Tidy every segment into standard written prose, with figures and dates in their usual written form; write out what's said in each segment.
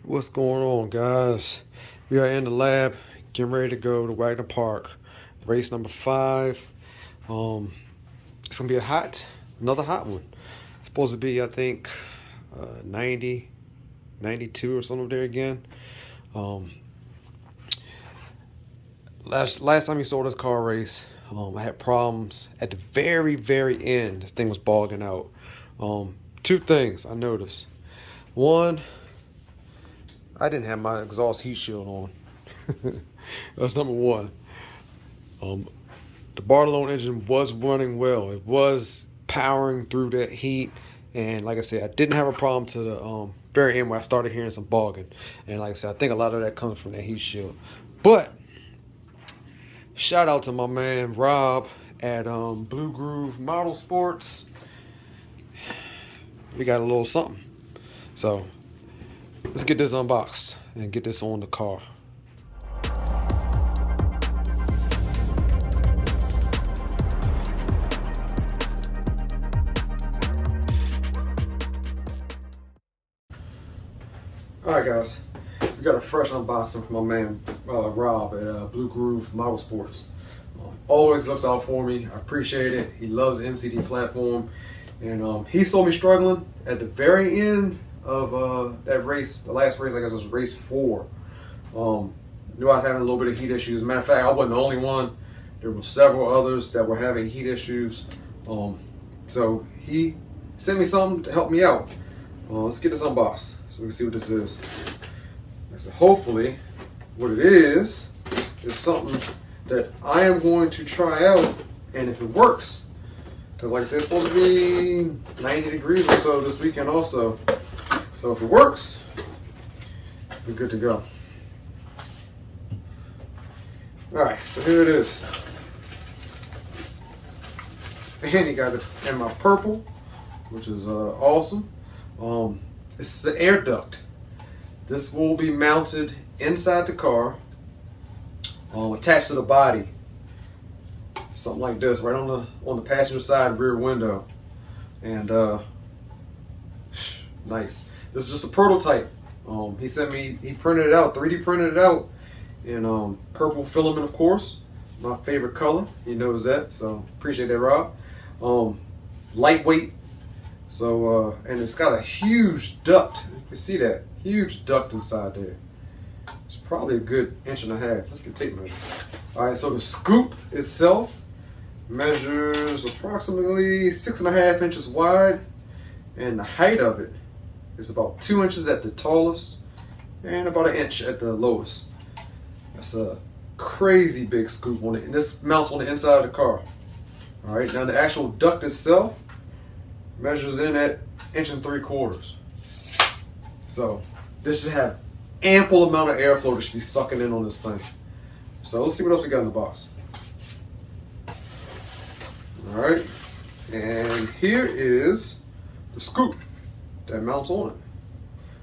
What's going on, guys? We are in the lab, getting ready to go to Wagner Park, race number 5. It's gonna be another hot one. It's supposed to be, I think, 90, 92 or something there again. Um, last time you saw this car race, I had problems at the very end. This thing was bogging out. Two things I noticed. One, I didn't have my exhaust heat shield on. That's number one. Um, the Barcelona engine was running well. It was powering through that heat. And like I said, I didn't have a problem to the very end where I started hearing some bogging. And like I said, I think a lot of that comes from that heat shield. But shout out to my man Rob at Blue Groove Modelsports. We got a little something. So let's get this unboxed and get this on the car. Alright guys, we got a fresh unboxing from my man Rob at Blue Groove Modelsports. Always looks out for me. I appreciate it. He loves the MCD platform. And he saw me struggling at the very end of that race, the last race. I guess it was race 4. Knew I was having a little bit of heat issues. As a matter of fact, I wasn't the only one. There were several others that were having heat issues. So he sent me something to help me out. Let's get this unboxed so we can see what this is. So hopefully what it is something that I am going to try out, and if it works, because like I said, it's supposed to be 90 degrees or so this weekend also. So if it works, we're good to go. All right, so here it is. And you got it in my purple, which is awesome. This is an air duct. This will be mounted inside the car, attached to the body. Something like this, right on the passenger side rear window. And nice. This is just a prototype. He sent me, he printed it out, 3D printed it out in purple filament, of course. My favorite color. He knows that, so appreciate that, Rob. Lightweight. So, and it's got a huge duct. You can see that. Huge duct inside there. It's probably a good 1.5 inches. Let's get a tape measure. All right, so the scoop itself measures approximately 6.5 inches wide, and the height of it is about 2 inches at the tallest and about 1 inch at the lowest. That's a crazy big scoop on it, and this mounts on the inside of the car. All right, now the actual duct itself measures in at 1.75 inches. So this should have ample amount of airflow that should be sucking in on this thing. So let's see what else we got in the box. All right, and here is the scoop that mounts on it.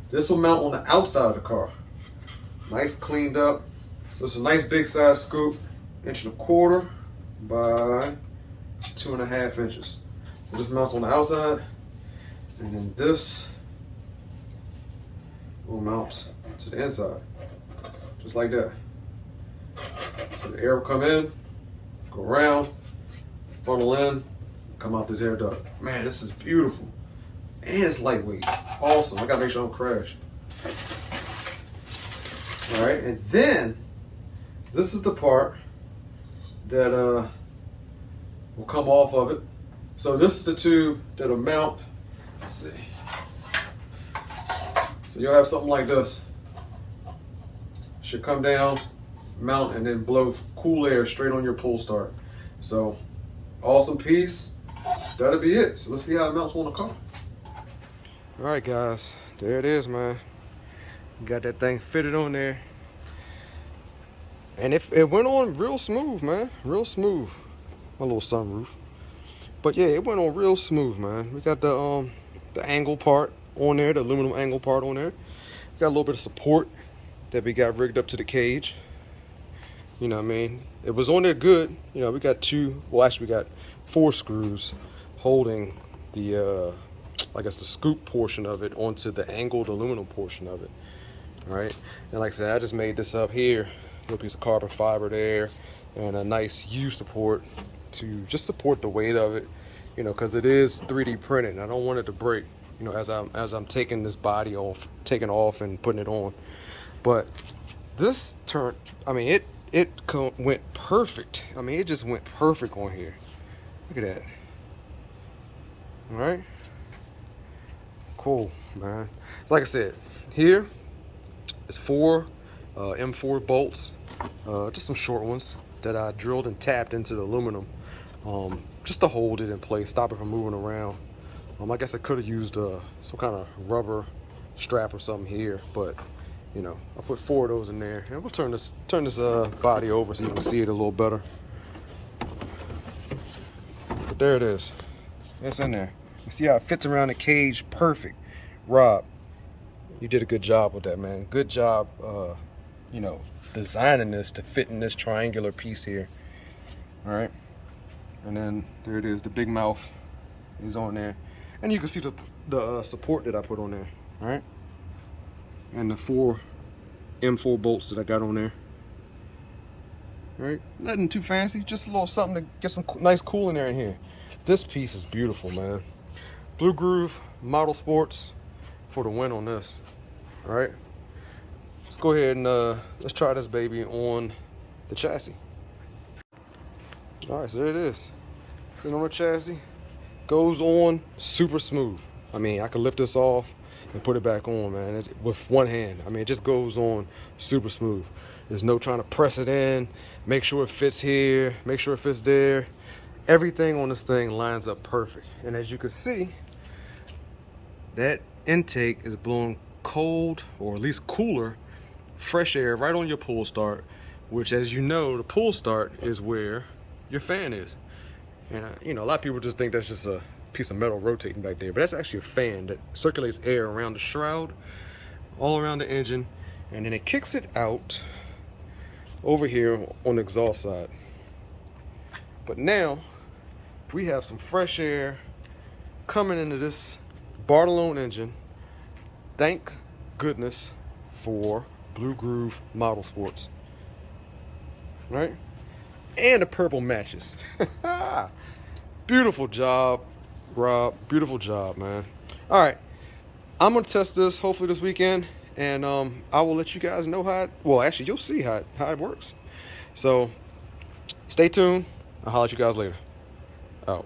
This will mount on the outside of the car. Nice cleaned up. This is a nice big size scoop, 1.25 inches by 2.5 inches. So this mounts on the outside, and then this will mount to the inside, just like that. So the air will come in, go around, funnel in, come out this air duct. Man, this is beautiful. And it's lightweight. Awesome. I gotta make sure I don't crash. All right, and then this is the part that will come off of it. So this is the tube that'll mount. Let's see. So you'll have something like this. Should come down, mount, and then blow cool air straight on your pull start. So awesome piece. That'll be it. So let's see how it mounts on the car. All right, guys, there it is, man. Got that thing fitted on there, and it went on real smooth, man. Real smooth. My little sunroof. But yeah, it went on real smooth, man. We got the angle part on there, the aluminum angle part on there. Got a little bit of support that we got rigged up to the cage. You know what I mean? It was on there good. You know, we got we got 4 screws holding the I guess the scoop portion of it onto the angled aluminum portion of it. All right, and like I said, I just made this up here, a little piece of carbon fiber there, and a nice U support to just support the weight of it, you know, because it is 3D printed, and I don't want it to break, you know, as I'm taking this body off, and putting it on. But this turned, I mean, it went perfect. I mean, it just went perfect on here. Look at that. All right, cool, man. Like I said, here is 4 M4 bolts, just some short ones that I drilled and tapped into the aluminum, just to hold it in place, stop it from moving around. I guess I could have used some kind of rubber strap or something here, but you know, I put 4 of those in there, and we'll turn this body over so you can see it a little better. But there it is. It's in there. You see how it fits around the cage, perfect. Rob, you did a good job with that, man. Good job, you know, designing this to fit in this triangular piece here. All right, and then there it is. The big mouth is on there, and you can see the support that I put on there. All right, and the 4 M4 bolts that I got on there. All right, nothing too fancy, just a little something to get some nice cooling air in here. This piece is beautiful, man. Blue Groove Modelsports for the win on this. All right, let's go ahead and let's try this baby on the chassis. All right, so there it is. Sitting on the chassis, goes on super smooth. I mean, I could lift this off and put it back on, man, with one hand. I mean, it just goes on super smooth. There's no trying to press it in, make sure it fits here, make sure it fits there. Everything on this thing lines up perfect. And as you can see, that intake is blowing cold, or at least cooler, fresh air right on your pull start, which, as you know, the pull start is where your fan is. And you know, a lot of people just think that's just a piece of metal rotating back there, but that's actually a fan that circulates air around the shroud, all around the engine, and then it kicks it out over here on the exhaust side. But now we have some fresh air coming into this Bartolone engine. Thank goodness for Blue Groove Modelsports, right? And the purple matches. Beautiful job, Rob. Beautiful job, man. All right, I'm gonna test this hopefully this weekend, and I will let you guys know how it, well, actually you'll see how it works. So stay tuned. I'll holler at you guys later. Out.